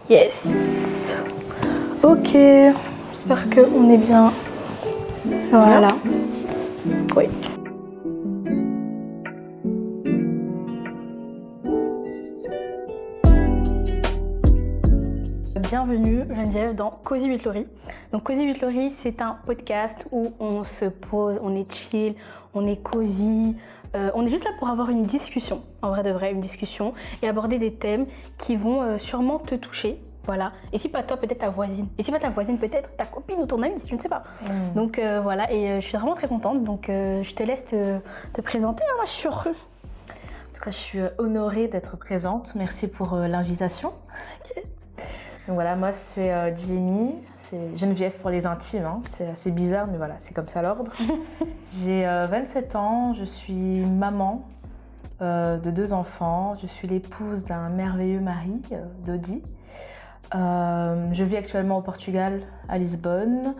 Yes. Ok. J'espère qu'on est bien. Voilà. Oui. Bienvenue Geneviève dans Cozy with Laurie. Donc Cozy with Laurie, c'est un podcast où on se pose, on est chill, on est cosy. On est juste là pour avoir une discussion, en vrai de vrai, une discussion, et aborder des thèmes qui vont sûrement te toucher. Voilà. Et si pas toi, peut-être ta voisine. Et si pas ta voisine, peut-être ta copine ou ton amie, je ne sais pas. Donc voilà, et je suis vraiment très contente. Donc je te laisse te présenter, hein, je suis heureuse. En tout cas, je suis honorée d'être présente. Merci pour l'invitation. Donc voilà, moi c'est Jenny, c'est Geneviève pour les intimes, hein. C'est assez bizarre, mais voilà, c'est comme ça l'ordre. J'ai 27 ans, je suis maman de 2 enfants, je suis l'épouse d'un merveilleux mari, Dodi. Je vis actuellement au Portugal, à Lisbonne,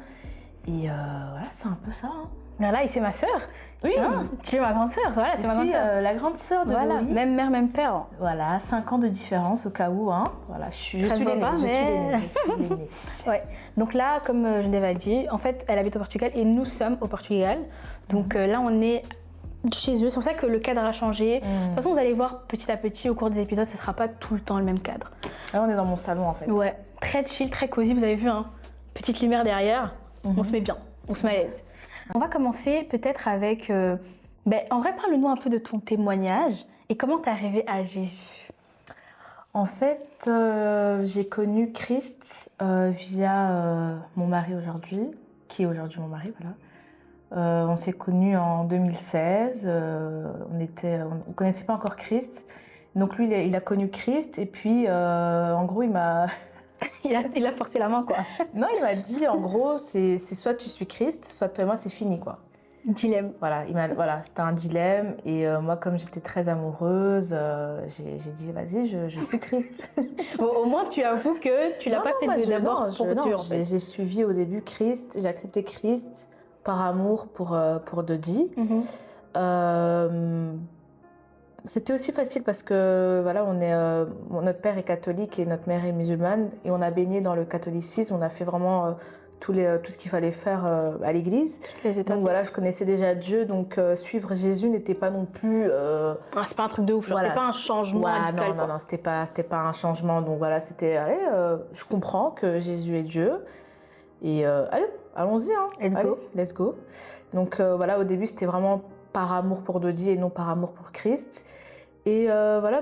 et voilà, c'est un peu ça. Hein. Voilà, et c'est ma sœur. Oui, ah, tu es ma grande sœur, voilà, c'est ma grande sœur. La grande sœur de voilà, Laurie. même mère, même père. Voilà, 5 ans de différence au cas où, hein. Voilà, je suis l'aînée. Ouais. Donc là, comme Geneviève a dit, en fait, elle habite au Portugal et nous sommes au Portugal. Donc là, on est chez eux. C'est pour ça que le cadre a changé. De toute façon, vous allez voir petit à petit au cours des épisodes, ça ne sera pas tout le temps le même cadre. Là, on est dans mon salon en fait. Ouais, très chill, très cosy. Vous avez vu, hein, petite lumière derrière. On se met bien, on se met à l'aise. On va commencer peut-être avec... en vrai, parle-nous un peu de ton témoignage et comment t'es arrivée à Jésus. En fait, j'ai connu Christ via mon mari aujourd'hui, qui est aujourd'hui mon mari, voilà. On s'est connus en 2016, on ne connaissait pas encore Christ. Donc lui, il a connu Christ et puis en gros, il m'a... il a forcé la main, quoi. Non, il m'a dit, en gros, c'est soit tu suis Christ, soit toi et moi, c'est fini, quoi. Dilemme. Voilà, c'était un dilemme. Et moi, comme j'étais très amoureuse, j'ai dit, vas-y, je suis Christ. Bon, au moins, tu avoues que tu l'as pas fait d'abord pour Dieu, en fait. J'ai suivi au début Christ, j'ai accepté Christ par amour pour Dodi. C'était aussi facile parce que voilà, notre père est catholique et notre mère est musulmane et on a baigné dans le catholicisme, on a fait vraiment tout ce qu'il fallait faire à l'église. Donc voilà, je connaissais déjà Dieu, donc suivre Jésus n'était pas non plus... c'est pas un truc de ouf, voilà. C'est pas un changement radical. Non, c'était pas un changement, donc voilà, c'était, allez, je comprends que Jésus est Dieu et allez, allons-y, hein. Let's go. Donc voilà, au début c'était vraiment par amour pour Dodi et non par amour pour Christ. Et voilà,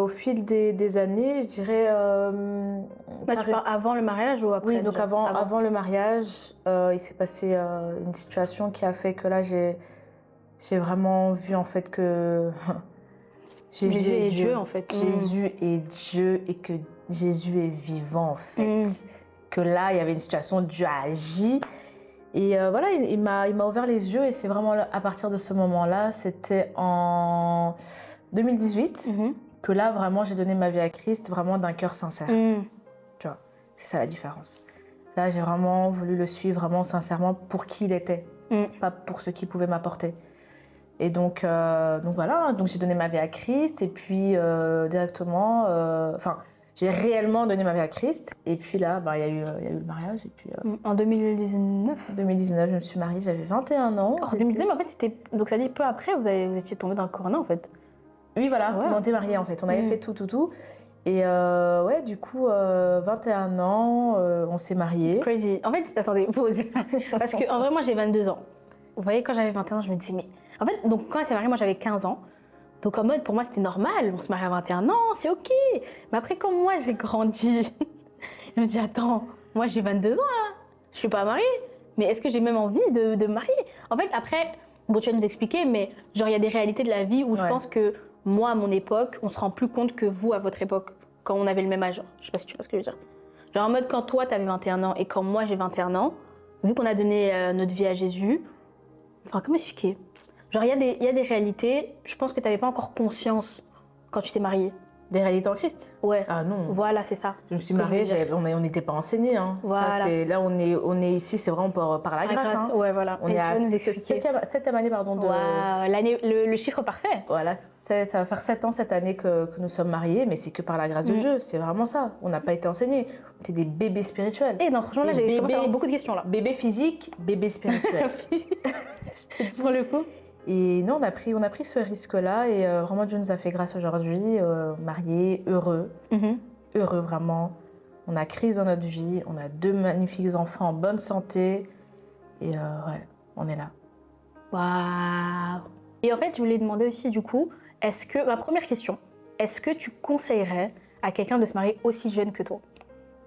au fil des années, je dirais... tu parles avant le mariage ou après? Oui, donc avant le mariage, il s'est passé une situation qui a fait que là, j'ai vraiment vu en fait que Jésus est Dieu, en fait. Jésus est Dieu et que Jésus est vivant, en fait. Que là, il y avait une situation, Dieu a agi. Et voilà, il m'a ouvert les yeux et c'est vraiment à partir de ce moment-là, c'était en 2018, que là, vraiment, j'ai donné ma vie à Christ, vraiment d'un cœur sincère. Tu vois, c'est ça la différence. Là, j'ai vraiment voulu le suivre vraiment sincèrement pour qui il était, pas pour ce qu'il pouvait m'apporter. Et donc voilà, donc j'ai donné ma vie à Christ et puis directement, j'ai réellement donné ma vie à Christ. Et puis là, il y a eu le mariage. Et puis, en 2019 2019, je me suis mariée, j'avais 21 ans. En 2019, en fait, donc ça dit peu après, vous étiez tombés dans le corona, en fait. Oui, voilà, on était mariés, en fait. On avait fait tout. Et ouais, du coup, 21 ans, on s'est mariés. Crazy. En fait, attendez, pause. Parce que, en vrai, moi, j'ai 22 ans. Vous voyez, quand j'avais 21 ans, je me disais, mais... En fait, donc, quand elle s'est mariée, moi, j'avais 15 ans. Donc en mode, pour moi, c'était normal, on se marie à 21 ans, c'est ok. Mais après, quand moi, j'ai grandi, je me dis, attends, moi, j'ai 22 ans, là. Je suis pas mariée. Mais est-ce que j'ai même envie de me marier? En fait, après, bon, tu vas nous expliquer, mais genre, il y a des réalités de la vie où je pense que moi, à mon époque, on se rend plus compte que vous, à votre époque, quand on avait le même âge. Genre. Je sais pas si tu vois ce que je veux dire. Genre en mode, quand toi, t'avais 21 ans et quand moi, j'ai 21 ans, vu qu'on a donné notre vie à Jésus, enfin, comment expliquer? Genre, il y a des réalités, je pense que tu n'avais pas encore conscience quand tu t'es mariée. Des réalités en Christ? Ouais. Ah non. Voilà, c'est ça. Je me suis que je mariée, voulais dire. on n'était pas enseignés. Hein. Voilà. Là, on est ici, c'est vraiment par la grâce. Hein. Ouais, voilà. On Et est tu à vas nous expliquer. septième année pardon, de... Waouh, le chiffre parfait. Voilà, ça va faire 7 ans cette année que nous sommes mariés, mais c'est que par la grâce de Dieu, c'est vraiment ça. On n'a pas été enseignés. On était des bébés spirituels. Et non, franchement, là, j'ai commencé à avoir beaucoup de questions là. Bébé physique, bébé spirituel. Je te dis. Pour le coup. Et non, on a pris ce risque-là et vraiment Dieu nous a fait grâce aujourd'hui, mariés, heureux, heureux vraiment. On a Christ dans notre vie, on a 2 magnifiques enfants en bonne santé et ouais, on est là. Waouh. Et en fait, je voulais demander aussi du coup, ma première question, est-ce que tu conseillerais à quelqu'un de se marier aussi jeune que toi?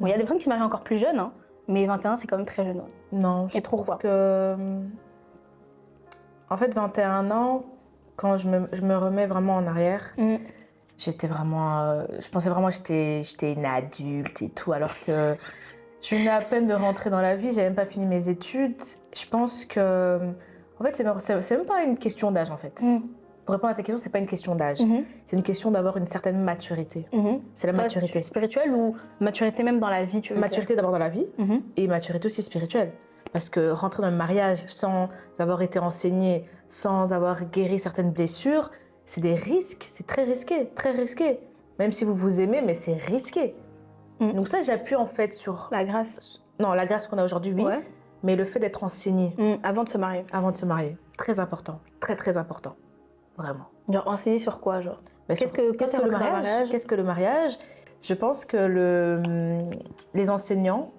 Bon, il y a des personnes qui se marient encore plus jeunes, hein, mais 21 c'est quand même très jeune. Ouais. Non, je trouve que... En fait, 21 ans, quand je me remets vraiment en arrière, j'étais vraiment... je pensais vraiment que j'étais une adulte et tout, alors que je venais à peine de rentrer dans la vie, j'avais même pas fini mes études. Je pense que... En fait, c'est même pas une question d'âge, en fait. Pour répondre à ta question, c'est pas une question d'âge. C'est une question d'avoir une certaine maturité. C'est la maturité. Spirituelle ou maturité même dans la vie, tu veux Maturité d'abord dans la vie et maturité aussi spirituelle. Parce que rentrer dans le mariage sans avoir été enseigné, sans avoir guéri certaines blessures, c'est des risques, c'est très risqué, très risqué. Même si vous vous aimez, mais c'est risqué. Donc ça, j'appuie en fait sur... La grâce. Non, la grâce qu'on a aujourd'hui, oui. Ouais. Mais le fait d'être enseigné. Avant de se marier. Avant de se marier. Très important. Très, très important. Vraiment. Genre, enseigner sur quoi, genre? Qu'est-ce que le mariage? Qu'est-ce que le mariage? Je pense que les enseignants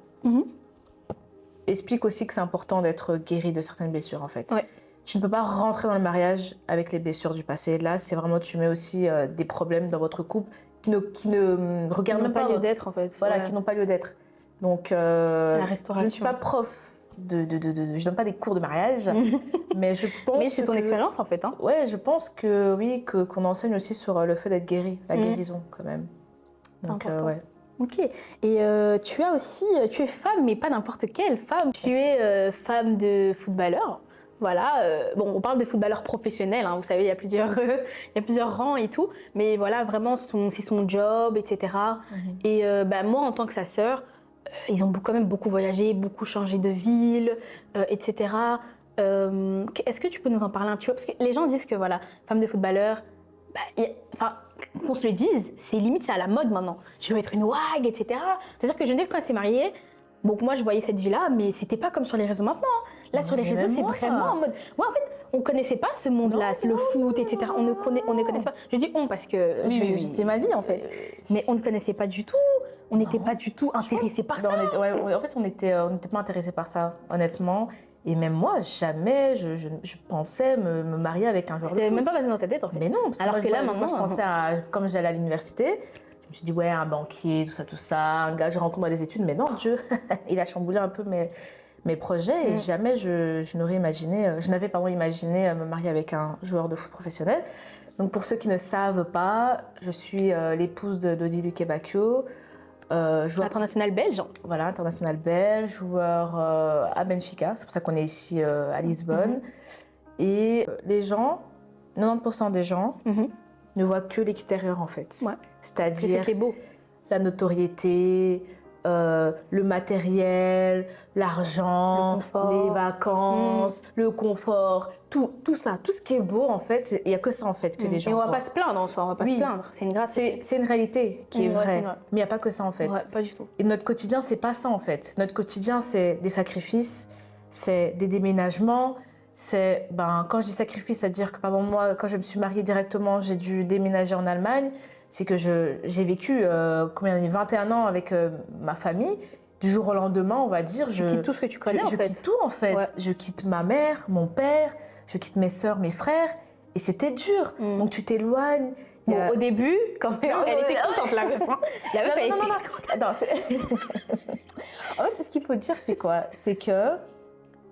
expliquent aussi que c'est important d'être guéri de certaines blessures, en fait. Ouais. Tu ne peux pas rentrer dans le mariage avec les blessures du passé. Là, c'est vraiment, tu mets aussi des problèmes dans votre couple qui ne regardent même pas lieu d'être, en fait. Voilà, qui n'ont pas lieu d'être. Donc, la restauration. Je ne suis pas prof je donne pas des cours de mariage, mais je pense. Mais c'est ton expérience en fait, hein. Ouais, je pense que oui, qu'on enseigne aussi sur le fait d'être guéri, la guérison quand même. Donc ouais. Ok. Et tu es femme, mais pas n'importe quelle femme. Tu es femme de footballeur. Voilà. Bon, on parle de footballeur professionnel. Hein, vous savez, il y a plusieurs rangs et tout. Mais voilà, vraiment, c'est son job, etc. Et moi, en tant que sa sœur. Ils ont quand même beaucoup voyagé, beaucoup changé de ville, etc. Est-ce que tu peux nous en parler un petit peu? Parce que les gens disent que, voilà, femme de footballeur, qu'on se le dise, c'est limite, c'est à la mode maintenant. Je veux être une wag, etc. C'est-à-dire que Geneviève, quand elle s'est mariée, bon, moi, je voyais cette vie-là, mais c'était pas comme sur les réseaux maintenant. Là, sur les réseaux, c'est vraiment en mode... Moi, en fait, on connaissait pas ce monde-là, le foot, etc. On ne connaissait pas. Je dis on parce que c'est ma vie, en fait. Mais on ne connaissait pas du tout. On n'était pas du tout intéressés par ça. En fait, on n'était pas intéressés par ça, honnêtement. Et même moi, jamais je pensais me marier avec un joueur de foot. C'était même pas passé dans ta tête, en fait. Mais non, parce alors que que là, maintenant, je pensais à, comme j'allais à l'université, je me suis dit, ouais, un banquier, tout ça, un gars que je rencontre dans les études. Mais non, Dieu, il a chamboulé un peu mes projets. Et jamais je n'aurais imaginé, je n'avais pas imaginé me marier avec un joueur de foot professionnel. Donc, pour ceux qui ne savent pas, je suis l'épouse d'Odi Luque-Bacchio. Joueur international belge. Voilà, international belge, joueur à Benfica. C'est pour ça qu'on est ici à Lisbonne. Et les gens, 90% des gens, ne voient que l'extérieur en fait. Ouais. C'est-à-dire beau. La notoriété, le matériel, l'argent, les vacances, le confort, tout ça, tout ce qui est beau en fait, il n'y a que ça en fait que les gens Et on voient. va pas se plaindre en soi, on va pas se plaindre, c'est une grâce. C'est une réalité qui est vraie, mais il n'y a pas que ça en fait. Ouais, pas du tout. Et notre quotidien, c'est pas ça en fait. Notre quotidien, c'est des sacrifices, c'est des déménagements, c'est, quand je dis sacrifice, c'est-à-dire que pardon, moi, quand je me suis mariée directement, j'ai dû déménager en Allemagne. C'est que j'ai vécu 21 ans avec ma famille. Du jour au lendemain, on va dire. Tu quittes tout ce que tu connais, en fait. Je quitte tout, en fait. Ouais. Je quitte ma mère, mon père, je quitte mes sœurs, mes frères. Et c'était dur. Donc, tu t'éloignes. Bon, au début, quand même, elle était contente, la meuf. La meuf, elle était contente. En fait, ce qu'il faut dire, c'est quoi? C'est que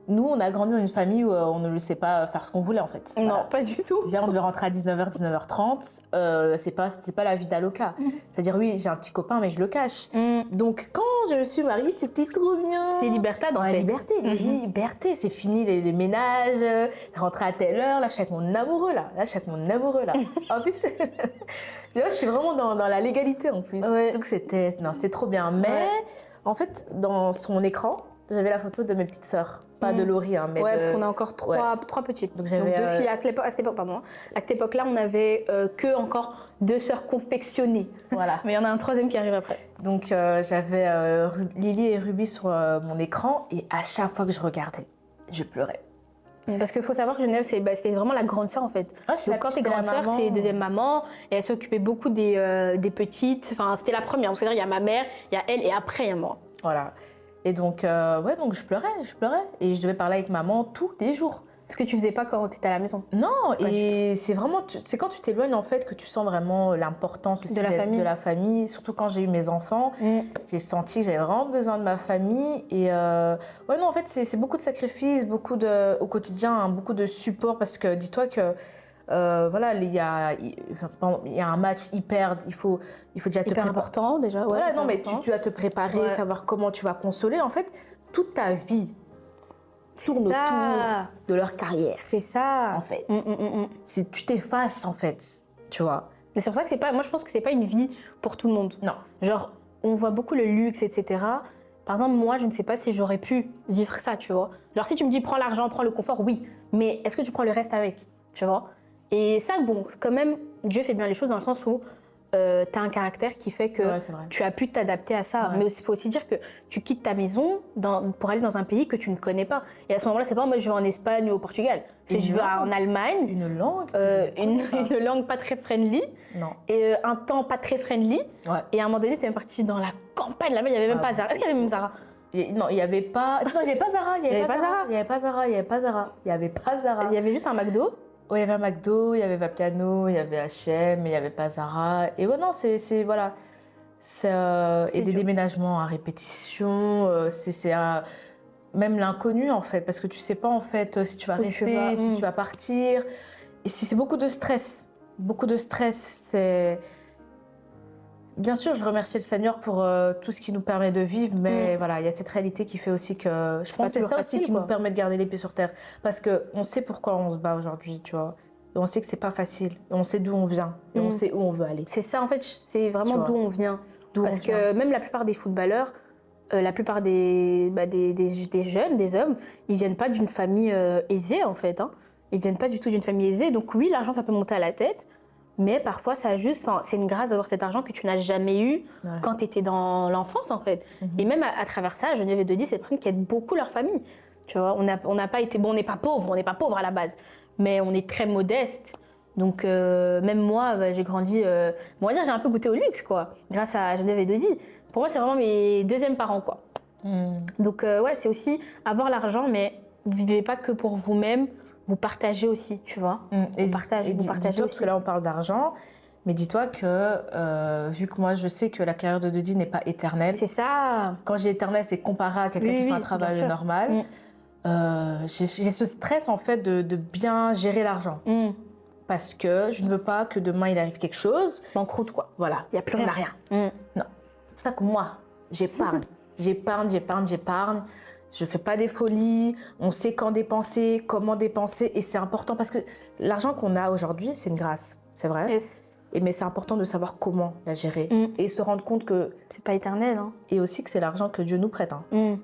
nous, on a grandi dans une famille où on ne le sait pas faire ce qu'on voulait, en fait. Non, voilà. Pas du tout. Déjà, on devait rentrer à 19h, 19h30. C'est pas la vie d'Aloca. C'est-à-dire, oui, j'ai un petit copain, mais je le cache. Donc, quand je me suis mariée, c'était trop bien. C'est libertad en Ouais, fait. liberté, liberté, c'est fini les ménages, rentrer à telle heure, là je suis avec mon amoureux là, En plus, tu vois, je suis vraiment dans la légalité en plus. Ouais. Donc c'était trop bien. Mais Ouais. en fait, sur mon écran, j'avais la photo de mes petites sœurs, pas de Laurie, hein, mais Ouais, de... parce qu'on a encore trois petites. Donc Donc j'avais, deux filles à cette époque, pardon. À cette époque-là, on avait que encore 2 sœurs confectionnées. Voilà. Mais il y en a un troisième qui arrive après. Donc j'avais Lily et Ruby sur mon écran et à chaque fois que je regardais, je pleurais. Parce qu'il faut savoir que Genève, c'était vraiment la grande sœur en fait. Ah, Donc quand t'es grande sœur, c'est deuxième maman et elle s'occupait beaucoup des petites. Enfin, c'était la première. C'est-à-dire, il y a ma mère, il y a elle et après il y a moi. Voilà. Et donc, donc je pleurais. Et je devais parler avec maman tous les jours. Ce que tu faisais pas quand t'étais à la maison. Non, et c'est vraiment, c'est quand tu t'éloignes en fait que tu sens vraiment l'importance aussi de la famille. Surtout quand j'ai eu mes enfants, j'ai senti que j'avais vraiment besoin de ma famille. Et non, en fait, c'est beaucoup de sacrifices, au quotidien, hein, beaucoup de support parce que dis-toi que voilà, il y a un match hyper, il faut déjà te préparer. Important déjà. Ouais, voilà, non, mais tu dois te préparer, savoir comment tu vas consoler. En fait, toute ta vie tourne autour de leur carrière. C'est ça. En fait. Tu t'effaces, en fait, tu vois. Mais c'est pour ça que c'est pas... Moi, je pense que c'est pas une vie pour tout le monde. Non. Genre, on voit beaucoup le luxe, etc. Par exemple, moi, je ne sais pas si j'aurais pu vivre ça, tu vois. Genre, si tu me dis, prends l'argent, prends le confort, oui. Mais est-ce que tu prends le reste avec, tu vois? Et ça, bon, quand même, Dieu fait bien les choses dans le sens où tu as un caractère qui fait que tu as pu t'adapter à ça. Ouais. Mais il faut aussi dire que tu quittes ta maison pour aller dans un pays que tu ne connais pas. Et à ce moment-là, c'est pas moi je vais en Espagne ou au Portugal. C'est je vais en Allemagne. Une langue une langue pas très friendly. Non. Et un temps pas très friendly. Ouais. Et à un moment donné, tu es parti dans la campagne. Là-bas, il n'y avait même pas Zara. Est-ce qu'il y avait même Zara? Non, il n'y avait pas... Non, il n'y avait pas Zara. Il n'y avait juste un McDo. Oui, il y avait un McDo, il y avait Vapiano, il y avait H&M, mais il n'y avait pas Zara. Et ouais, non, voilà. Et des déménagements à répétition, même l'inconnu en fait, parce que tu sais pas en fait si tu vas rester, si tu vas partir. Et c'est beaucoup de stress. Bien sûr, je remercie le Seigneur pour tout ce qui nous permet de vivre, mais voilà, il y a cette réalité qui fait aussi que... Je pense que c'est ça aussi qui nous permet de garder les pieds sur terre. Parce qu'on sait pourquoi on se bat aujourd'hui, tu vois. Et on sait que c'est pas facile. Et on sait d'où on vient. Et on sait où on veut aller. C'est ça, en fait, c'est vraiment d'où on vient. Parce que même la plupart des footballeurs, la plupart des jeunes, des hommes, ils viennent pas d'une famille aisée, en fait. Hein. Ils viennent pas du tout d'une famille aisée. Donc oui, l'argent, ça peut monter à la tête. Mais parfois, c'est une grâce d'avoir cet argent que tu n'as jamais eu quand tu étais dans l'enfance, en fait. Et même à travers ça, Geneviève de 10, c'est des personnes qui aident beaucoup leur famille. Tu vois, on n'a pas été... Bon, on n'est pas pauvre à la base, mais on est très modeste. Donc, même moi, j'ai grandi... on va dire, j'ai un peu goûté au luxe, quoi, grâce à Geneviève de 10. Pour moi, c'est vraiment mes deuxièmes parents, quoi. Donc, ouais, c'est aussi avoir l'argent, mais vous ne vivez pas que pour vous-même. Vous partagez aussi, tu vois. Vous partagez aussi. Parce que là, on parle d'argent, mais dis-toi que, vu que moi, je sais que la carrière de Dodi n'est pas éternelle. C'est ça. Quand j'ai éternelle, c'est comparé à quelqu'un qui fait un travail normal. J'ai ce stress, en fait, de bien gérer l'argent. Parce que je ne veux pas que demain, il arrive quelque chose. Banqueroute, quoi. Voilà. Il n'y a plus rien. Non. C'est pour ça que moi, j'épargne. J'épargne. Je ne fais pas des folies, on sait quand dépenser, comment dépenser, et c'est important parce que l'argent qu'on a aujourd'hui, c'est une grâce, c'est vrai. Yes. Mais c'est important de savoir comment la gérer et se rendre compte que c'est pas éternel. Hein. Et aussi que c'est l'argent que Dieu nous prête. Hein.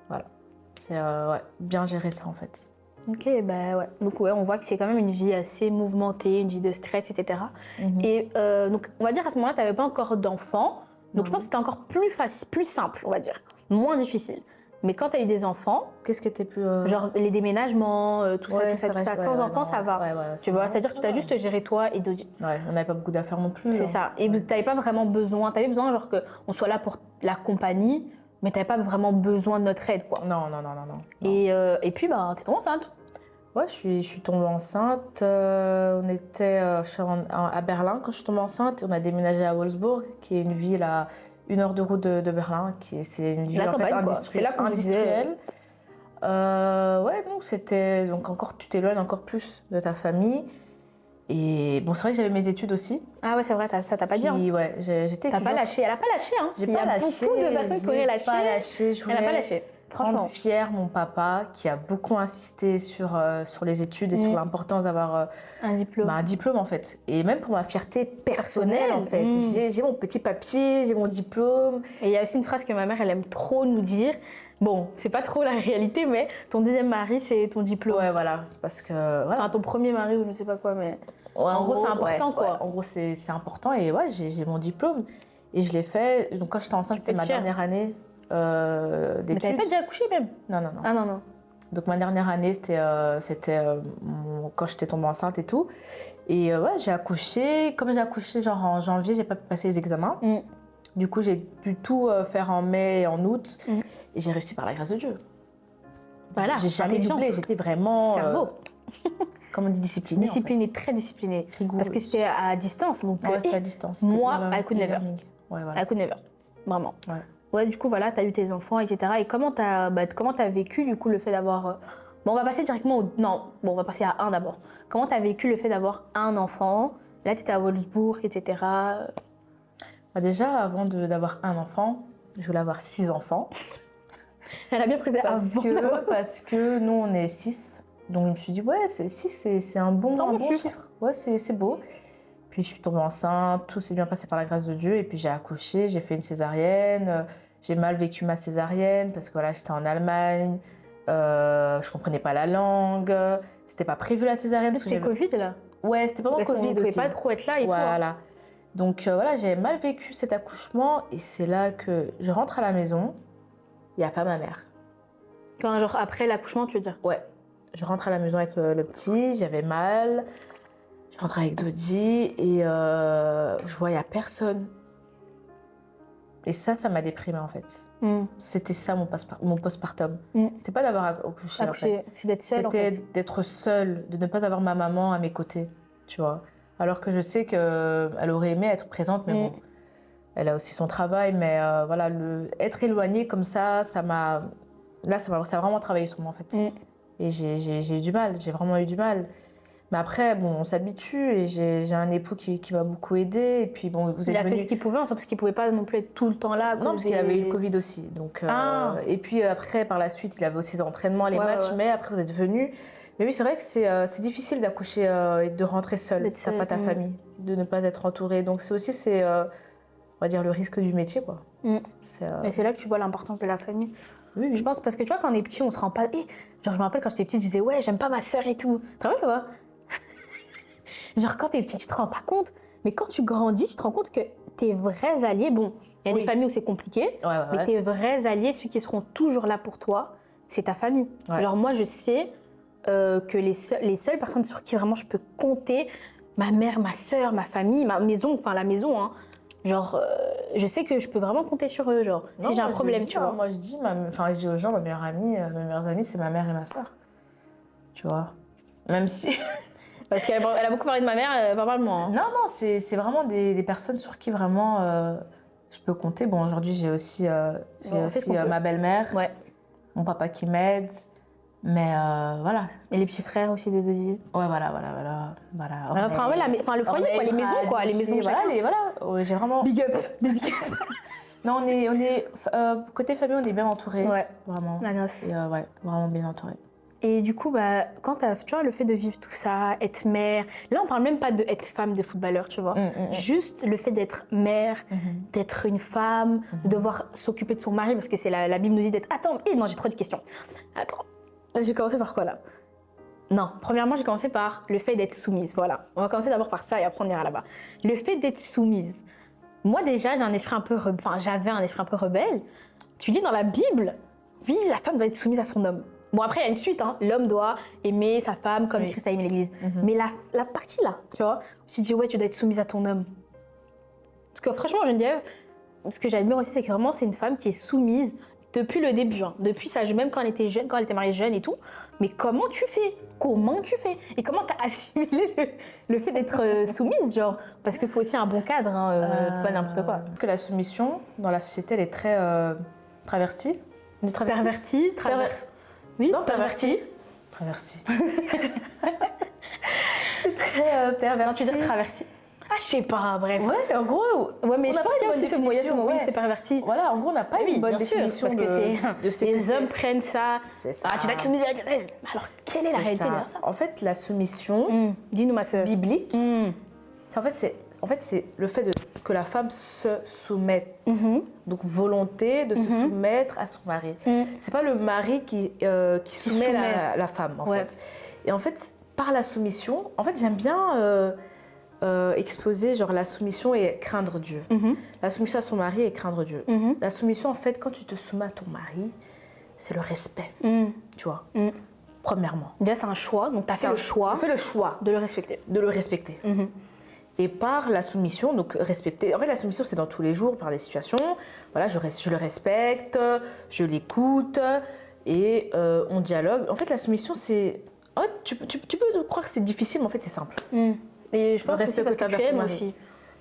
Voilà, c'est bien gérer ça en fait. Ok, bah ouais. Donc ouais, on voit que c'est quand même une vie assez mouvementée, une vie de stress, etc. Et donc on va dire à ce moment-là, tu n'avais pas encore d'enfants, donc je pense que c'était encore plus simple, on va dire, moins difficile. Mais quand tu as eu des enfants, qu'est-ce qui était plus... Genre les déménagements, tout ça. Sans enfants, ça va. Tu vois, c'est-à-dire que tu as juste géré toi et Dodi. Ouais, on n'avait pas beaucoup d'affaires non plus. C'est ça. Et tu n'avais pas vraiment besoin. Tu avais besoin genre qu'on soit là pour la compagnie, mais tu n'avais pas vraiment besoin de notre aide, quoi. Non. Et puis, bah, tu es tombée enceinte. Ouais, je suis tombée enceinte. On était à Berlin quand je suis tombée enceinte. On a déménagé à Wolfsburg, qui est une ville à 1 heure de route de Berlin, c'est une ville en fait industrielle. C'est là qu'on industrielle. Ouais, donc c'était encore tu t'éloignes encore plus de ta famille. Et bon, c'est vrai que j'avais mes études aussi. Ah ouais, c'est vrai, ça t'a pas dit. Hein. Ouais, j'étais T'as pas étudiante. lâché, elle a pas lâché. Hein. J'ai Il y pas a lâché. beaucoup de personnes qui auraient lâché. Pas lâché. Elle a pas lâché, franchement. Rendre fier mon papa qui a beaucoup insisté sur les études et sur l'importance d'avoir un diplôme. Un diplôme en fait. Et même pour ma fierté personnelle en fait. J'ai mon petit papier, j'ai mon diplôme. Et il y a aussi une phrase que ma mère elle aime trop nous dire. Bon, c'est pas trop la réalité, mais ton deuxième mari c'est ton diplôme. Ouais, voilà. Parce que voilà. Enfin, ton premier mari ou je sais pas quoi, mais ouais, en gros c'est important quoi. Ouais. En gros c'est important et ouais, j'ai mon diplôme. Et je l'ai fait. Donc quand j'étais enceinte, c'était ma dernière année d'études. Mais t'avais pas déjà accouché même? Non. Ah non. Donc ma dernière année, c'était quand j'étais tombée enceinte et tout. Et ouais, j'ai accouché. Comme j'ai accouché genre en janvier, j'ai pas pu passer les examens. Du coup, j'ai dû tout faire en mai et en août. Et j'ai réussi par la grâce de Dieu. Voilà, j'ai jamais doublé, j'étais vraiment... Cerveau. Comme on dit, disciplinée. Disciplinée, en fait. Très disciplinée. Rigoureuse. Parce que c'était à distance. Donc, ouais, c'était à distance. Moi, I could never. Ouais, voilà. I could never. Vraiment. Ouais. Ouais, du coup, voilà, t'as eu tes enfants, etc. Et comment t'as vécu, du coup, le fait d'avoir... Bon, on va passer directement au... Non, bon, on va passer à un d'abord. Comment t'as vécu le fait d'avoir un enfant? Là, t'étais à Wolfsburg, etc. Bah déjà, avant d'avoir un enfant, je voulais avoir 6 enfants. Elle a bien pris parce que nous, on est 6. Donc, je me suis dit, ouais, 6, c'est un bon chiffre. Ouais, c'est beau. Puis, je suis tombée enceinte, tout s'est bien passé par la grâce de Dieu. Et puis, j'ai accouché, j'ai fait une césarienne. J'ai mal vécu ma césarienne parce que voilà, j'étais en Allemagne. Je comprenais pas la langue. C'était pas prévu la césarienne. C'était Covid, là? Ouais, c'était pendant Covid aussi. On pouvait pas trop être là et tout. Voilà. Donc voilà, j'avais mal vécu cet accouchement et c'est là que je rentre à la maison, il n'y a pas ma mère. Quand, genre après l'accouchement, tu veux dire? Ouais, je rentre à la maison avec le petit, j'avais mal, je rentre avec Dodi et je vois il n'y a personne. Et ça m'a déprimée en fait. C'était ça mon postpartum. C'était pas d'avoir accouché en fait. C'est d'être seule en fait. C'était d'être seule, de ne pas avoir ma maman à mes côtés, tu vois. Alors que je sais qu'elle aurait aimé être présente, mais bon, elle a aussi son travail. Mais voilà, être éloignée comme ça m'a vraiment travaillé sur moi en fait. Et j'ai eu du mal, j'ai vraiment eu du mal. Mais après, bon, on s'habitue et j'ai un époux qui m'a beaucoup aidée. Et puis bon, il a fait ce qu'il pouvait, parce qu'il pouvait pas non plus être tout le temps là. Non, parce qu'il avait eu le Covid aussi. Donc, et puis après, par la suite, il avait aussi les entraînements, les matchs. Ouais. Mais après, vous êtes venus. Mais oui, c'est vrai que c'est difficile d'accoucher et de rentrer seule. T'as pas ta famille, de ne pas être entourée. Donc c'est aussi, on va dire, le risque du métier, quoi. Et c'est là que tu vois l'importance de la famille. Oui. Je pense, parce que tu vois, quand on est petit, on se rend pas... genre, je me rappelle quand j'étais petite, je disais, ouais, j'aime pas ma sœur et tout. Tu te rappelles, quoi? Genre, quand t'es petit, tu te rends pas compte. Mais quand tu grandis, tu te rends compte que tes vrais alliés, bon, il y a des familles où c'est compliqué, mais tes vrais alliés, ceux qui seront toujours là pour toi, c'est ta famille. Ouais. Genre, moi, je sais que les seules personnes sur qui vraiment je peux compter, ma mère, ma sœur, ma famille, ma maison, enfin la maison, hein, genre, je sais que je peux vraiment compter sur eux, genre, non, si j'ai un problème, tu vois. Moi, je dis aux gens, ma meilleure amie, mes meilleures amies, c'est ma mère et ma sœur. Tu vois. Même si... Parce qu'elle a beaucoup parlé de ma mère, pas mal de moi. Hein. Non, c'est vraiment des personnes sur qui vraiment je peux compter. Bon, aujourd'hui, j'ai aussi ma belle-mère, mon papa qui m'aide, mais voilà. Et les petits frères aussi de Dodi. Ouais, voilà. Enfin, le foyer, quoi, les maisons, quoi, les maisons. Voilà, j'ai vraiment... Big up, dédicace. Non, on est côté famille, on est bien entourés. Ouais, vraiment. La noce. Et, ouais, vraiment bien entourés. Et du coup, quand tu vois, le fait de vivre tout ça, être mère, là on parle même pas d'être femme de footballeur, tu vois. Juste le fait d'être mère, d'être une femme, de devoir s'occuper de son mari, parce que c'est la Bible nous dit d'être... Attends, non, j'ai trop de questions. Attends, j'ai commencé par quoi là? Non, premièrement, j'ai commencé par le fait d'être soumise, voilà. On va commencer d'abord par ça et après on ira là-bas. Le fait d'être soumise. Moi déjà, j'avais un esprit un peu rebelle. Tu lis dans la Bible, oui, la femme doit être soumise à son homme. Bon, après, il y a une suite, hein. L'homme doit aimer sa femme comme Christ a aimé l'Église. Mais la partie là, tu vois, je me dis, ouais, tu dois être soumise à ton homme. Parce que franchement, Geneviève, ce que j'admire aussi, c'est que vraiment, c'est une femme qui est soumise depuis le début. Hein. Depuis ça, même quand elle était jeune, quand elle était mariée jeune et tout. Mais comment tu fais? Et comment tu as assimilé le fait d'être soumise, genre? Parce qu'il faut aussi un bon cadre, hein, pas n'importe quoi. Que la soumission, dans la société, elle est très traversée. Oui, non, perverti. Traversi. C'est très perverti. Non, tu dis traverti. Ah, je sais pas, bref. Ouais, en gros, Ouais, mais on je n'a pense pas qu'il y a une aussi ce bonne mot, il y a ce mot, oui, définition, c'est perverti. voilà, en gros, on n'a pas Oui, une bonne bien sûr, définition parce que les hommes prennent ça. C'est ça. Ah, tu dois être soumise à la alors, quelle est la réalité derrière ça? En fait, la soumission Dis-nous, ma sœur. biblique, en fait, c'est le fait que la femme se soumette. Donc, volonté de se soumettre à son mari. C'est pas le mari qui soumet la femme, en fait. Et en fait, par la soumission, en fait, j'aime bien exposer genre la soumission et craindre Dieu. La soumission à son mari et craindre Dieu. La soumission, en fait, quand tu te soumets à ton mari, c'est le respect, tu vois. Premièrement. Déjà, c'est un choix, donc tu as fait le choix. Je fais le choix de le respecter. de le respecter. Et par la soumission, donc respecter. En fait, la soumission, c'est dans tous les jours, par les situations. Voilà, je le respecte, je l'écoute et on dialogue. En fait, la soumission, c'est. En fait, tu peux croire que c'est difficile, mais en fait, c'est simple. Et je pense Le que c'est respect parce que que tu t'as aimes envers ton aussi. mari.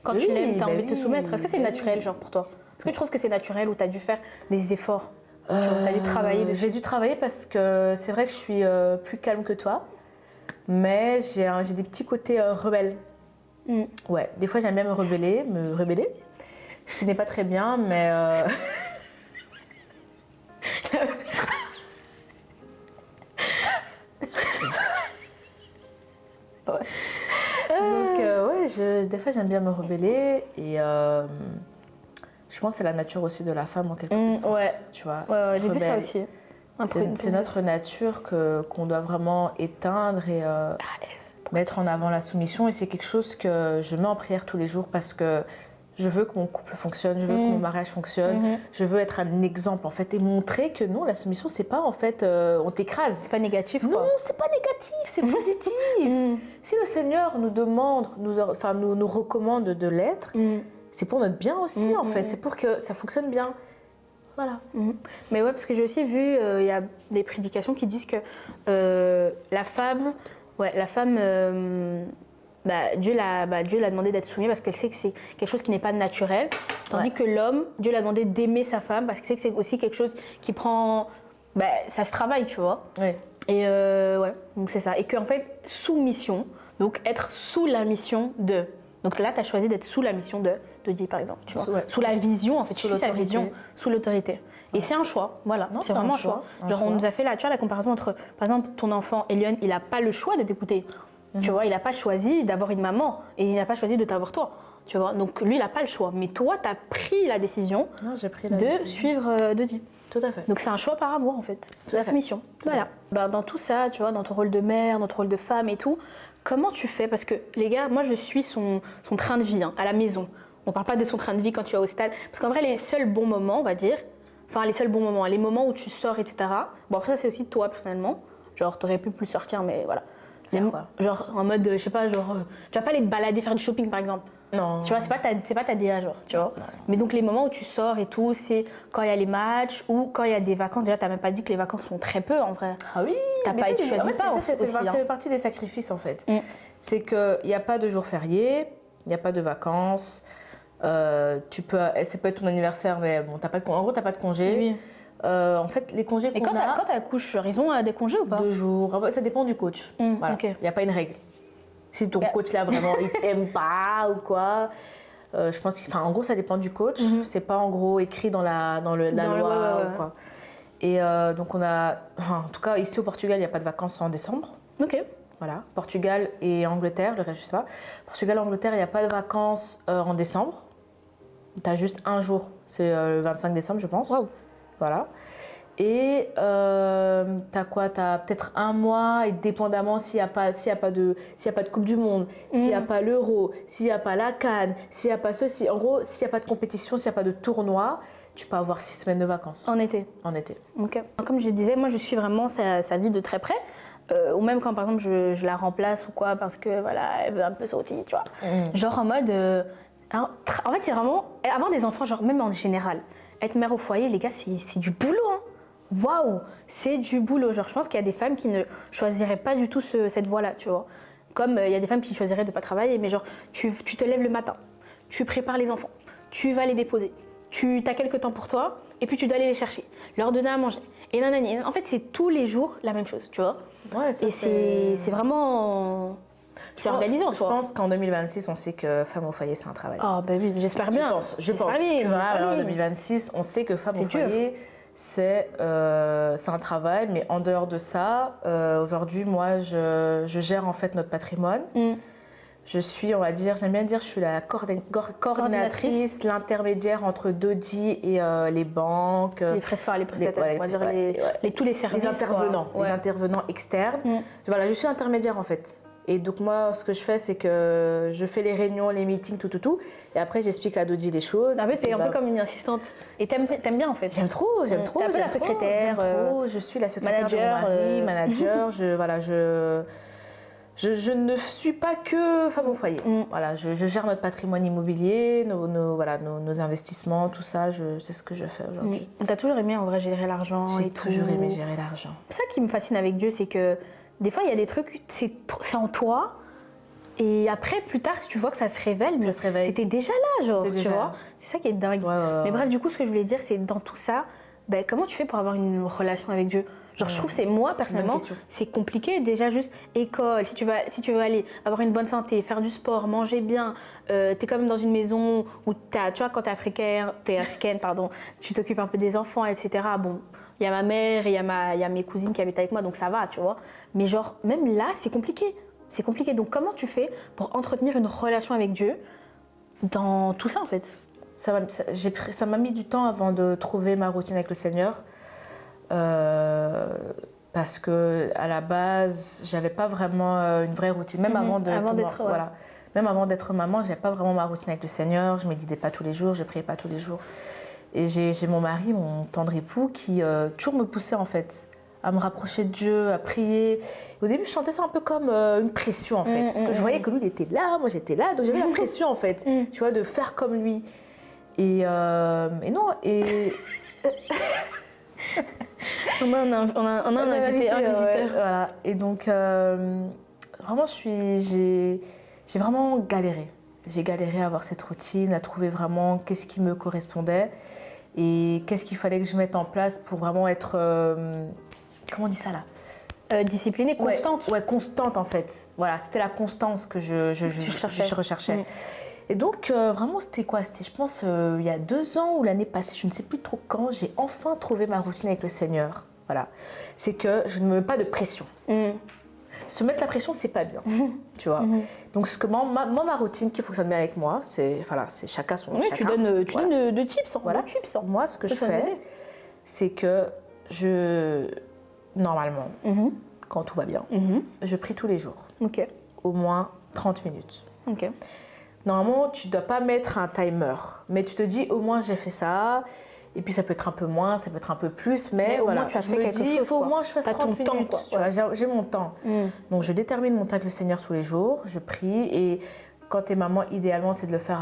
Quand Oui, tu l'aimes, tu as bah envie de te oui, soumettre. Est-ce que c'est bah naturel, oui. genre, pour toi? Est-ce que tu trouves que c'est naturel ou tu as dû faire des efforts? Tu as dû travailler dessus? J'ai dû travailler parce que c'est vrai que je suis plus calme que toi, mais j'ai des petits côtés rebelles. Ouais, des fois j'aime bien me rebeller, ce qui n'est pas très bien, mais donc ouais, des fois j'aime bien me rebeller et je pense que c'est la nature aussi de la femme en quelque sorte. Ouais, Tu vois, ouais, j'ai vu ça rebelle. aussi. C'est notre nature qu'on doit vraiment éteindre et mettre en avant la soumission. Et c'est quelque chose que je mets en prière tous les jours parce que je veux que mon couple fonctionne, je veux que mon mariage fonctionne, je veux être un exemple en fait et montrer que non, la soumission c'est pas en fait on t'écrase. C'est pas négatif, quoi. Non, c'est pas négatif, c'est positif. Si le Seigneur nous demande, nous recommande de l'être, c'est pour notre bien aussi en fait, c'est pour que ça fonctionne bien. Voilà. Mais ouais, parce que j'ai aussi vu, il y a des prédications qui disent que la femme, Dieu l'a demandé d'être soumise parce qu'elle sait que c'est quelque chose qui n'est pas naturel. Tandis que l'homme, Dieu l'a demandé d'aimer sa femme parce qu'il sait que c'est aussi quelque chose qui prend. Ça se travaille, tu vois. Ouais. Et ouais, donc c'est ça. Et qu'en fait, soumission, donc être sous la mission de. Donc là, tu as choisi d'être sous la mission de Dieu, par exemple. Tu vois. Sous la vision, en fait. Sous Tu suis sa l'autorité. vision, sous l'autorité. Et c'est un choix, voilà. Non, c'est vraiment un choix. Genre, on nous a fait tu vois, la comparaison entre, par exemple, ton enfant, Elion, il n'a pas le choix de t'écouter. Tu vois, il n'a pas choisi d'avoir une maman et il n'a pas choisi de t'avoir toi. Tu vois, donc lui, il n'a pas le choix. Mais toi, tu as pris la décision de suivre de Dieu. Tout à fait. Donc c'est un choix par amour, en fait. Tout à La fait. soumission. Voilà. Dans tout ça, tu vois, dans ton rôle de mère, dans ton rôle de femme et tout, comment tu fais? Parce que les gars, moi, je suis son train de vie à la maison. On ne parle pas de son train de vie quand tu vas au stade. Parce qu'en vrai, les seuls bons moments, on va dire, les seurs bons moments, les moments où tu sors, etc. Bon, après, ça, c'est aussi toi, personnellement. Genre, tu aurais pu plus sortir, mais voilà. Genre, en mode, je sais pas, genre, tu vas pas aller te balader, faire du shopping, par exemple. Non. Tu vois, c'est pas ta DA, genre, tu vois. Non. Mais donc, les moments où tu sors et tout, c'est quand il y a les matchs ou quand il y a des vacances. Déjà, t'as même pas dit que les vacances sont très peu, en vrai. Ah oui. T'as pas été choisi pas aussi. Ça fait partie des sacrifices, en fait. C'est qu'il n'y a pas de jours fériés, il n'y a pas de vacances. Ça peut être ton anniversaire, mais bon, en gros, t'as pas de congé. Oui. En fait, les congés Et qu'on a... quand t'accouches, ils ont des congés ou pas? 2 jours. Ça dépend du coach. Voilà. Ok. Il n'y a pas une règle. Si ton coach là vraiment il t'aime pas ou quoi, je pense en gros ça dépend du coach. C'est pas en gros écrit dans la loi ou quoi. Et donc on a, en tout cas ici au Portugal il n'y a pas de vacances en décembre. Ok. Voilà. Portugal et Angleterre, le reste je sais pas. Portugal, Angleterre il n'y a pas de vacances en décembre. T'as juste un jour, c'est le 25 décembre je pense. Waouh. Voilà. Et t'as quoi? T'as peut-être un mois, et dépendamment s'il n'y a pas de Coupe du Monde, s'il n'y a pas l'Euro, s'il n'y a pas la CAN, s'il n'y a pas ceci. En gros, s'il n'y a pas de compétition, s'il n'y a pas de tournoi, tu peux avoir 6 semaines de vacances. En été. En été. Ok. Comme je disais, moi je suis vraiment sa vie de très près. Ou même quand par exemple je la remplace ou quoi, parce que voilà, elle veut un peu sauter, tu vois. Genre en mode. En fait, c'est vraiment. Avoir des enfants, genre même en général, être mère au foyer, les gars, c'est du boulot, hein. Waouh, c'est du boulot. Genre, je pense qu'il y a des femmes qui ne choisiraient pas du tout cette voie-là, tu vois. Comme il y a des femmes qui choisiraient de ne pas travailler, mais genre, tu te lèves le matin, tu prépares les enfants, tu vas les déposer, tu as quelques temps pour toi, et puis tu dois aller les chercher, leur donner à manger. Et nanani. En fait, c'est tous les jours la même chose, tu vois. Ouais, ça, et c'est vraiment. C'est organisé en Je soi. pense qu'en 2026, on sait que femme au foyer, c'est un travail. Ah, bah oui, j'espère bien. Je pense que voilà, en 2026, on sait que femme au foyer, c'est un travail, mais en dehors de ça, aujourd'hui, moi, je gère en fait notre patrimoine. Je suis, on va dire, j'aime bien dire, je suis la coordinatrice, l'intermédiaire entre Dodi et les banques. Les prestataires, on va dire tous les services. Les intervenants externes. Voilà, je suis intermédiaire en fait. Et donc moi, ce que je fais, c'est que je fais les réunions, les meetings, tout. Et après, j'explique à Dodi les choses. En fait, t'es un peu comme une assistante. Et t'aimes bien en fait. J'aime trop. T'es un peu la secrétaire. Je suis la secrétaire manager, de mon mari, manager. Je ne suis pas que femme au foyer. Voilà, je gère notre patrimoine immobilier, nos investissements, tout ça. C'est ce que je fais aujourd'hui. T'as toujours aimé en vrai gérer l'argent et tout. J'ai toujours aimé gérer l'argent. C'est ça qui me fascine avec Dieu, c'est que des fois, il y a des trucs, c'est en toi. Et après, plus tard, si tu vois que ça se révèle, mais c'était déjà là, genre, tu vois. C'est ça qui est dingue. Mais bref, du coup, ce que je voulais dire, c'est dans tout ça, comment tu fais pour avoir une relation avec Dieu? Genre, je trouve que c'est moi, personnellement, c'est compliqué. Déjà, juste école, si tu veux aller avoir une bonne santé, faire du sport, manger bien, t'es quand même dans une maison où tu vois, quand t'es africaine, pardon, tu t'occupes un peu des enfants, etc. Bon, il y a ma mère et il y a mes cousines qui habitent avec moi, donc ça va, tu vois. Mais genre, même là, c'est compliqué. C'est compliqué. Donc, comment tu fais pour entretenir une relation avec Dieu dans tout ça, en fait? Ça m'a mis du temps avant de trouver ma routine avec le Seigneur. Parce que à la base, j'avais pas vraiment une vraie routine. Même avant d'être maman, j'avais pas vraiment ma routine avec le Seigneur. Je méditais pas tous les jours, je priais pas tous les jours. Et j'ai mon mari, mon tendre époux, qui toujours me poussait en fait à me rapprocher de Dieu, à prier. Au début, je sentais ça un peu comme une pression en fait, parce que je voyais que lui, il était là, moi j'étais là, donc j'avais la pression en fait, tu vois, de faire comme lui. Et non, et on a un visiteur. Voilà. Et donc, vraiment, j'ai vraiment galéré. J'ai galéré à avoir cette routine, à trouver vraiment qu'est-ce qui me correspondait et qu'est-ce qu'il fallait que je mette en place pour vraiment être, comment on dit ça là? Disciplinée, constante. Ouais, constante en fait. Voilà, c'était la constance que je recherchais. Et donc, vraiment, c'était quoi? C'était, je pense, il y a 2 ans ou l'année passée, je ne sais plus trop quand, j'ai enfin trouvé ma routine avec le Seigneur. Voilà. C'est que je ne me mets pas de pression. Se mettre la pression, c'est pas bien, tu vois. Donc, ma routine qui fonctionne bien avec moi, c'est chacun son... Oui, tu donnes de tips. Voilà, tips. Moi, ce que je fais, c'est que normalement, quand tout va bien, je prie tous les jours. Ok. Au moins 30 minutes. Ok. Normalement, tu ne dois pas mettre un timer, mais tu te dis au moins j'ai fait ça, et puis ça peut être un peu moins, ça peut être un peu plus, mais au voilà, moins tu as fait quelque chose. Il faut au moins que je fasse 30 minutes, temps, quoi. Tu vois, j'ai mon temps. Donc je détermine mon temps avec le Seigneur tous les jours, je prie, et quand tu es maman, idéalement c'est de le faire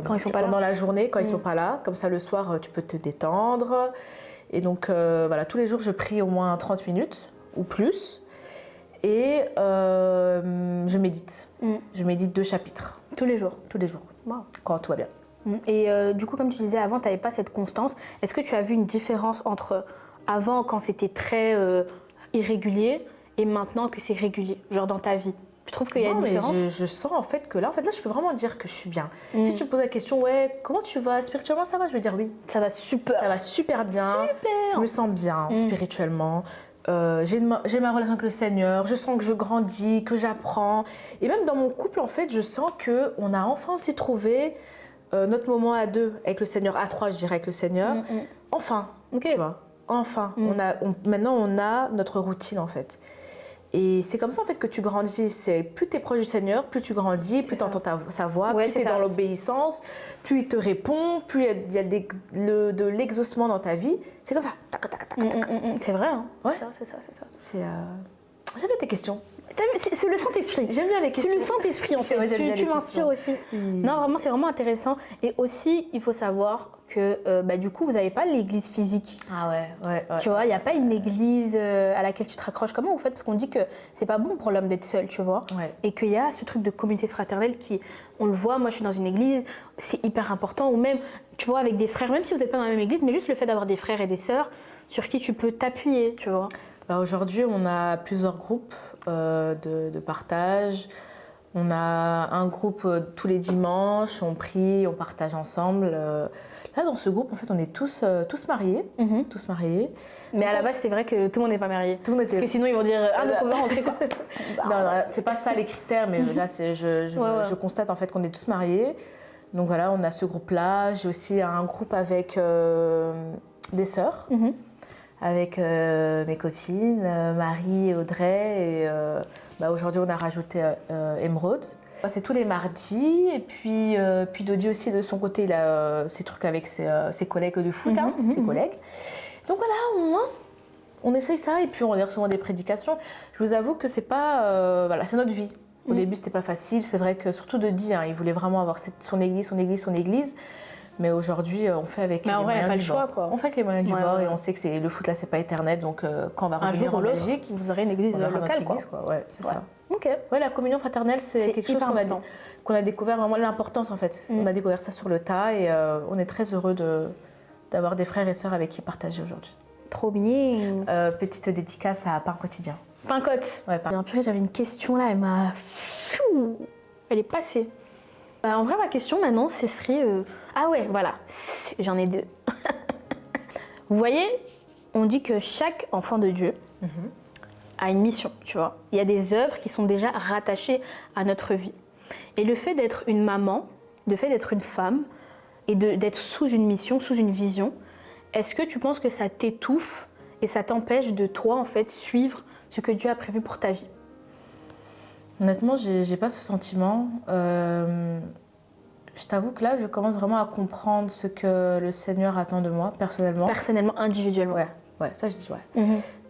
quand ils sont pas pendant là. La journée, quand ils ne sont pas là, comme ça le soir tu peux te détendre. Et donc voilà, tous les jours je prie au moins 30 minutes ou plus. Et je médite. Je médite 2 chapitres. Tous les jours. Tous les jours. Wow. Quand tout va bien. Et du coup, comme tu disais avant, tu n'avais pas cette constance. Est-ce que tu as vu une différence entre avant, quand c'était très irrégulier, et maintenant que c'est régulier, genre dans ta vie? Tu trouves qu'il y a une différence? Je sens en fait que là, je peux vraiment dire que je suis bien. Si tu me poses la question, comment tu vas spirituellement, ça va? Je vais dire oui. Ça va super. Ça va super bien. Super. Je me sens bien spirituellement. J'ai ma relation avec le Seigneur, je sens que je grandis, que j'apprends. Et même dans mon couple, en fait, je sens qu'on a enfin aussi trouvé notre moment à 2 avec le Seigneur, à 3, je dirais, avec le Seigneur. Enfin, tu vois, enfin. Maintenant, on a notre routine, en fait. Et c'est comme ça, en fait, que tu grandis. C'est plus tu es proche du Seigneur, plus tu grandis, plus tu entends sa voix, plus tu es dans l'obéissance, plus il te répond, plus il y a de l'exaucement dans ta vie. C'est comme ça. C'est vrai, hein? Ouais. C'est ça. J'aime bien tes questions. C'est le Saint-Esprit. J'aime bien les questions. C'est le Saint-Esprit, en fait. Tu m'inspires aussi. Non, vraiment, c'est vraiment intéressant. Et aussi, il faut savoir que du coup, vous n'avez pas l'église physique. Ah ouais. Tu vois, il n'y a pas une église à laquelle tu te raccroches. Comment vous faites? Parce qu'on dit que c'est pas bon pour l'homme d'être seul, tu vois. Ouais. Et qu'il y a ce truc de communauté fraternelle qui, on le voit, moi je suis dans une église, c'est hyper important. Ou même, tu vois, avec des frères, même si vous n'êtes pas dans la même église, mais juste le fait d'avoir des frères et des sœurs sur qui tu peux t'appuyer, tu vois. Aujourd'hui, on a plusieurs groupes de partage. On a un groupe tous les dimanches, on prie, on partage ensemble. Là, dans ce groupe, en fait, on est tous mariés. Tous mariés. Mais à la base, c'était vrai que tout le monde n'est pas marié. Tout le monde était... Parce que sinon, ils vont dire ah, donc on va rentrer quoi. Non, c'est pas ça les critères, mais là, je constate en fait qu'on est tous mariés. Donc voilà, on a ce groupe-là. J'ai aussi un groupe avec des sœurs, avec mes copines, Marie et Audrey. Et aujourd'hui, on a rajouté Émeraude. C'est tous les mardis. Et puis Dodi aussi, de son côté, il a ses trucs avec ses collègues de foot, ses collègues. Donc voilà, on essaye ça. Et puis on lit souvent des prédications. Je vous avoue que c'est pas... c'est notre vie. Au début, c'était pas facile. C'est vrai que surtout Dodi, il voulait vraiment avoir son église. Mais aujourd'hui, on fait avec les moyens du bord. Quoi. On fait avec les moyens du bord et on sait que le foot là, c'est pas éternel. Donc quand on va revenir en Belgique, vous aurez une église locale, quoi. Ouais, c'est ça. Ok. Ouais, la communion fraternelle, c'est quelque chose qu'on a découvert vraiment l'importance en fait. On a découvert ça sur le tas et on est très heureux d'avoir des frères et sœurs avec qui partager aujourd'hui. Trop bien. Petite dédicace à Pain Quotidien. Pincotte. Ouais, Purée, j'avais une question là, elle est passée. En vrai, ma question maintenant, ce serait... Ah ouais, voilà, j'en ai deux. Vous voyez, on dit que chaque enfant de Dieu a une mission, tu vois. Il y a des œuvres qui sont déjà rattachées à notre vie. Et le fait d'être une maman, le fait d'être une femme, et d'être sous une mission, sous une vision, est-ce que tu penses que ça t'étouffe et ça t'empêche de toi, en fait, suivre ce que Dieu a prévu pour ta vie? Honnêtement, j'ai pas ce sentiment. Je t'avoue que là, je commence vraiment à comprendre ce que le Seigneur attend de moi, personnellement. Personnellement, individuellement. Ouais, ça je dis ouais.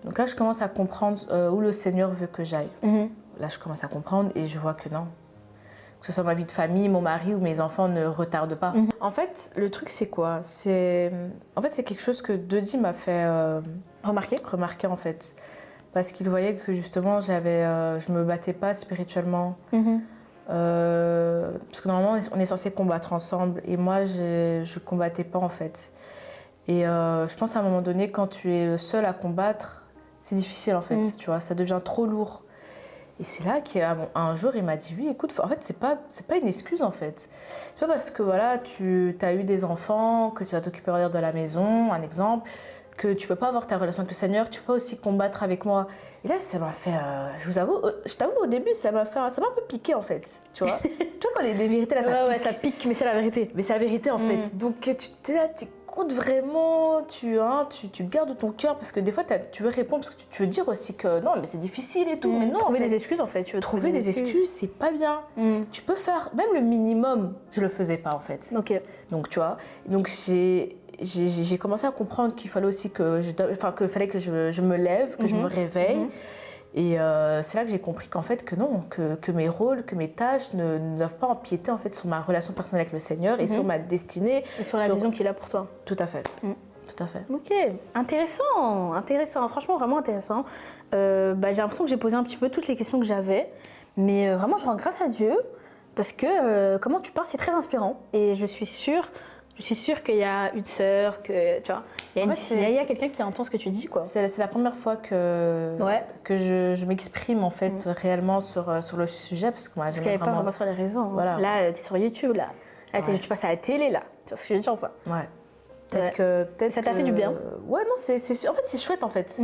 Donc là, je commence à comprendre où le Seigneur veut que j'aille. Là, je commence à comprendre et je vois que non. Que ce soit ma vie de famille, mon mari ou mes enfants ne retardent pas. En fait, le truc, c'est quoi? C'est quelque chose que Dodi m'a fait remarquer en fait. Parce qu'il voyait que justement, je me battais pas spirituellement. Parce que normalement, on est censé combattre ensemble. Et moi, je combattais pas en fait. Et je pense à un moment donné, quand tu es le seul à combattre, c'est difficile en fait. Tu vois, ça devient trop lourd. Et c'est là qu'un jour, il m'a dit, oui, écoute, en fait, c'est pas une excuse en fait. C'est pas parce que voilà, tu as eu des enfants, que tu vas t'occuper de la maison, un exemple, que tu peux pas avoir ta relation avec le Seigneur, tu peux aussi combattre avec moi. Et là, ça m'a fait, je t'avoue, au début, ça m'a un peu piqué en fait, tu vois. Tu vois, quand les vérités là, ça pique. Ouais, ça pique, mais c'est la vérité. Mais c'est la vérité en fait. Donc tu comptes vraiment, tu gardes ton cœur parce que des fois, tu veux répondre parce que tu veux dire aussi que non, mais c'est difficile et tout. Mais non, trouver en fait, des excuses en fait. Tu veux trouver des excuses, c'est pas bien. Tu peux faire, même le minimum, je le faisais pas en fait. Ok. Donc tu vois, donc j'ai commencé à comprendre qu'il fallait aussi qu'il fallait que je me lève, que je me réveille. Et c'est là que j'ai compris qu'en fait, que non, que mes rôles, que mes tâches ne doivent pas empiéter en fait sur ma relation personnelle avec le Seigneur et sur ma destinée. Et sur la vision qu'il a pour toi. Tout à fait. Tout à fait. Ok, intéressant, franchement vraiment intéressant. J'ai l'impression que j'ai posé un petit peu toutes les questions que j'avais. Mais vraiment, je rends grâce à Dieu parce que comment tu parles, c'est très inspirant. Et je suis sûre qu'il y a une sœur, que tu vois, il y a quelqu'un qui entend ce que tu dis, quoi. C'est la première fois que je m'exprime en fait réellement sur le sujet parce que moi, parce qu'il n'y avait pas vraiment sur les réseaux. Voilà. Là, tu es sur YouTube, là. Tu passes à la télé, là. Tu vois ce que je veux dire ou pas? Ouais. Peut-être ça t'a fait du bien. Ouais, non, en fait, c'est chouette en fait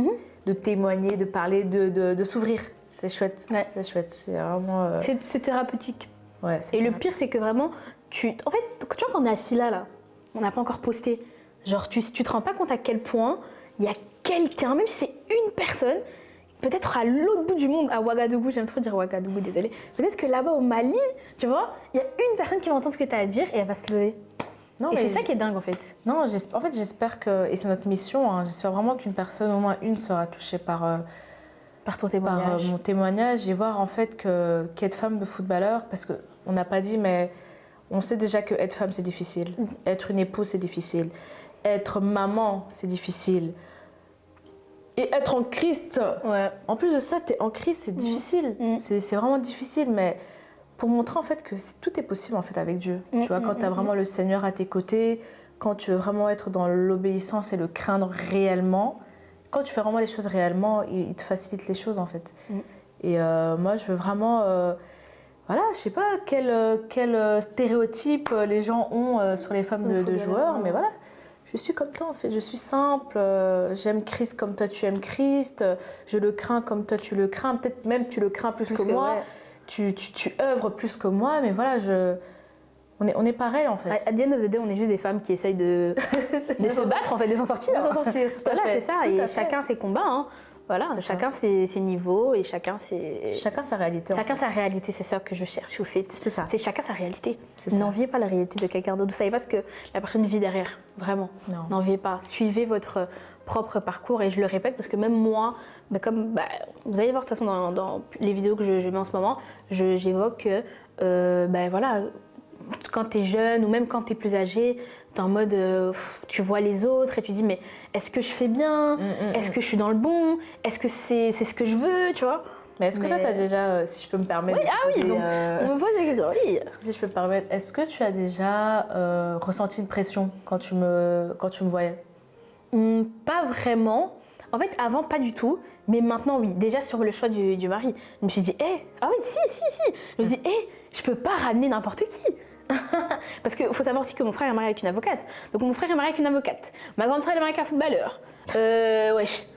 de témoigner, de parler, de s'ouvrir. C'est chouette. Ouais. C'est chouette. C'est vraiment. C'est thérapeutique. Ouais. Et le pire, c'est que vraiment, en fait, tu vois, quand on est assis là. On n'a pas encore posté. Genre, tu te rends pas compte à quel point il y a quelqu'un, même si c'est une personne, peut-être à l'autre bout du monde, à Ouagadougou, j'aime trop dire Ouagadougou, désolée. Peut-être que là-bas au Mali, tu vois, il y a une personne qui va entendre ce que tu as à dire et elle va se lever. Non, et c'est ça qui est dingue en fait. Non, en fait, j'espère que, et c'est notre mission, j'espère vraiment qu'une personne, au moins une, sera touchée par ton témoignage. Par mon témoignage et voir en fait qu'être femme de footballeur, parce qu'on n'a pas dit, mais on sait déjà que être femme, c'est difficile. Être une épouse, c'est difficile. Être maman, c'est difficile. Et être en Christ, en plus de ça, t'es en Christ, c'est difficile. C'est vraiment difficile, mais pour montrer en fait que tout est possible en fait avec Dieu. Tu vois, quand tu as vraiment le Seigneur à tes côtés, quand tu veux vraiment être dans l'obéissance et le craindre réellement, quand tu fais vraiment les choses réellement, il te facilite les choses en fait. Et moi, je veux vraiment... voilà, je sais pas quel stéréotype les gens ont sur les femmes de joueurs, mais voilà. Je suis comme toi en fait, je suis simple, j'aime Christ comme toi tu aimes Christ, je le crains comme toi tu le crains, peut-être même tu le crains plus que moi, ouais. tu œuvres plus que moi, mais voilà, on est pareil en fait. À the end of the day, on est juste des femmes qui essayent de se battre, en fait, de s'en sortir. De s'en sortir, tout à Voilà, fait, c'est ça, tout et à fait. chacun ses combats. Hein. Voilà, C'est chacun ses niveaux et chacun ses... Chacun sa réalité. Chacun sa réalité, c'est ça que je cherche au fait. C'est ça. C'est chacun sa réalité. C'est ça. N'enviez pas la réalité de quelqu'un d'autre. Vous savez pas ce que la personne vit derrière, vraiment. Non. N'enviez pas. Suivez votre propre parcours et je le répète parce que même moi, vous allez voir de toute façon dans les vidéos que je mets en ce moment, j'évoque que voilà, quand tu es jeune ou même quand tu es plus âgé, tu es en mode, tu vois les autres et tu dis mais est-ce que je fais bien? Est-ce que je suis dans le bon? Est-ce que c'est ce que je veux, tu vois? Mais est-ce que toi, tu as déjà, si je peux me permettre... Oui, donc on me pose des questions, oui. Si je peux me permettre, est-ce que tu as déjà ressenti une pression quand tu me voyais? Pas vraiment. En fait, avant, pas du tout. Mais maintenant, oui. Déjà, sur le choix du mari. Je me suis dit, ah oui, si. Je me suis dit, je peux pas ramener n'importe qui. Parce qu'il faut savoir aussi que mon frère est marié avec une avocate. Donc mon frère est marié avec une avocate. Ma grande soeur est mariée avec un footballeur. Wesh.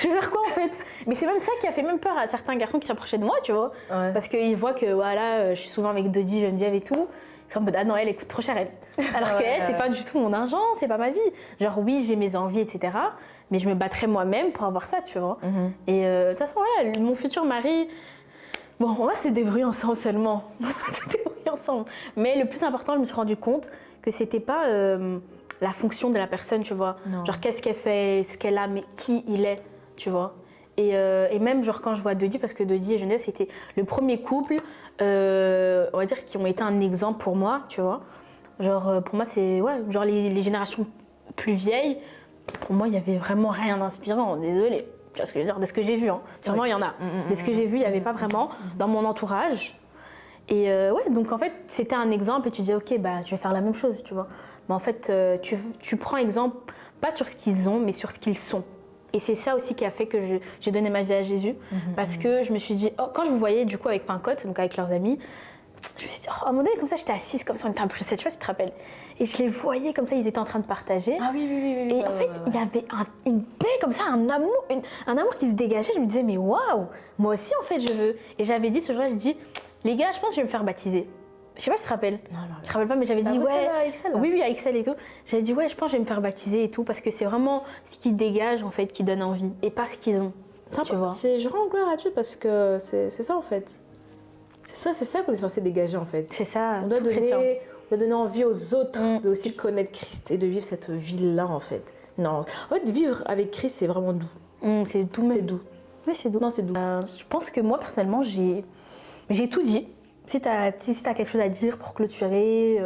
Je vais faire quoi en fait? Mais c'est même ça qui a fait même peur à certains garçons qui s'approchaient de moi, tu vois. Ouais. Parce qu'ils voient que voilà, je suis souvent avec Dodi, Geneviève et tout. Ils sont en mode, ah non, elle coûte trop cher elle. Alors que elle, c'est pas du tout mon argent, c'est pas ma vie. Genre oui, j'ai mes envies, etc. Mais je me battrais moi-même pour avoir ça, tu vois. Et de toute façon, voilà, mon futur mari, bon, on va se débrouiller ensemble seulement. On va se débrouiller ensemble. Mais le plus important, je me suis rendu compte que c'était pas la fonction de la personne, tu vois. Non. Genre qu'est-ce qu'elle fait, ce qu'elle a, mais qui il est, tu vois. Et même genre quand je vois Dodi, parce que Dodi et Geneviève, c'était le premier couple, on va dire, qui ont été un exemple pour moi, tu vois. Genre pour moi, c'est genre les générations plus vieilles, pour moi, il y avait vraiment rien d'inspirant, désolée. Tu vois ce que je veux dire, de ce que j'ai vu, hein. Sûrement il y en a. De ce que j'ai vu, il n'y avait pas vraiment dans mon entourage. Et donc en fait, c'était un exemple et tu dis, ok, je vais faire la même chose, tu vois. Mais en fait, tu prends exemple, pas sur ce qu'ils ont, mais sur ce qu'ils sont. Et c'est ça aussi qui a fait que j'ai donné ma vie à Jésus. Parce que je me suis dit, quand je vous voyais du coup avec Pincotte, donc avec leurs amis, je me suis dit, à un moment donné, comme ça, j'étais assise comme ça, on était un peu pressés, tu vois, si tu te rappelles. Et je les voyais comme ça, ils étaient en train de partager. Ah oui. Et en fait, il y avait une paix comme ça, un amour qui se dégageait. Je me disais, mais waouh, moi aussi, en fait, je veux. Et j'avais dit ce jour-là, j'ai dit, les gars, je pense que je vais me faire baptiser. Je sais pas si tu te rappelles. Non. Je te rappelle pas, mais j'avais dit, ouais. À Excel, oui, à Excel et tout. J'avais dit, ouais, je pense que je vais me faire baptiser et tout, parce que c'est vraiment ce qui dégage, en fait, qui donne envie, et pas ce qu'ils ont. Tu vois. Je rends gloire à Dieu parce que c'est ça, en fait. C'est ça qu'on est censé dégager, en fait. C'est ça. On doit chrétien. donner envie aux autres de aussi connaître Christ et de vivre cette vie-là, en fait. Non, en fait, vivre avec Christ, c'est vraiment doux. C'est doux. C'est doux. Oui, c'est doux. Non, c'est doux. Je pense que moi, personnellement, j'ai tout dit. Si t'as quelque chose à dire pour clôturer,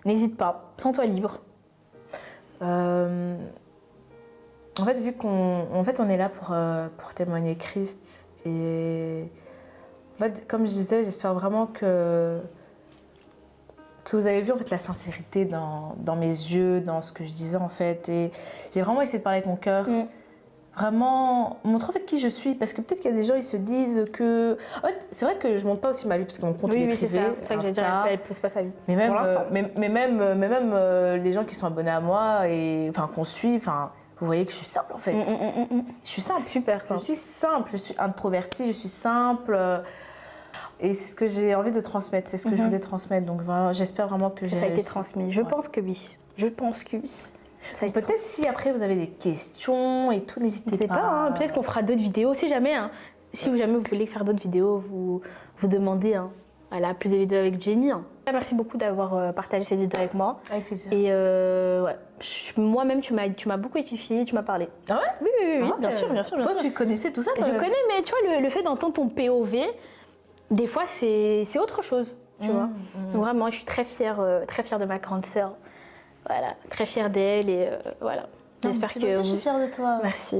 n'hésite pas. Sens-toi libre. En fait, vu qu'on est là pour témoigner Christ et en fait, comme je disais, j'espère vraiment que vous avez vu en fait la sincérité dans mes yeux, dans ce que je disais en fait, et j'ai vraiment essayé de parler avec mon cœur. Vraiment montrer en fait qui je suis, parce que peut-être qu'il y a des gens ils se disent que en fait, c'est vrai que je montre pas aussi ma vie parce que mon compte il est privé, c'est ça. C'est ça que j'ai dit. Elle pousse pas sa vie. mais même pour l'instant. mais même les gens qui sont abonnés à moi et enfin qu'on suit, enfin vous voyez que je suis simple en fait. Je suis simple. Super simple. Je suis simple, je suis introvertie, je suis simple. Et c'est ce que j'ai envie de transmettre, c'est ce que je voulais transmettre. Donc vraiment, j'espère vraiment que j'ai Ça a été réussi. transmis. Je pense que oui. Je pense que oui. Peut-être si après vous avez des questions et tout, n'hésitez pas. Hein. Peut-être qu'on fera d'autres vidéos, si jamais. Hein. Si jamais vous voulez faire d'autres vidéos, vous demandez. Hein. Elle a plus de vidéos avec Jenny. Hein. Merci beaucoup d'avoir partagé cette vidéo avec moi. Avec plaisir. Et moi-même, tu m'as beaucoup édifié, tu m'as parlé. Ah ouais? Oui, bien sûr. Toi, tu connaissais tout ça? Je connais, mais tu vois, le fait d'entendre ton POV, des fois, c'est autre chose, tu vois. Donc vraiment, je suis très fière de ma grande sœur. Voilà, très fière d'elle et voilà. J'espère que je suis fière de toi. Merci.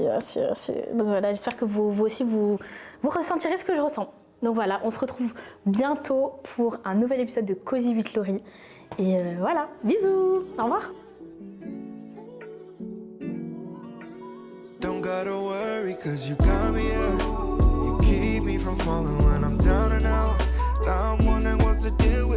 Donc voilà, j'espère que vous aussi vous ressentirez ce que je ressens. Donc voilà, on se retrouve bientôt pour un nouvel épisode de Cozy with Laurie. Et voilà, bisous, au revoir. Don't gotta worry, 'cause you got me here. You keep me from falling when I'm down and out. Now I'm wondering what's the deal with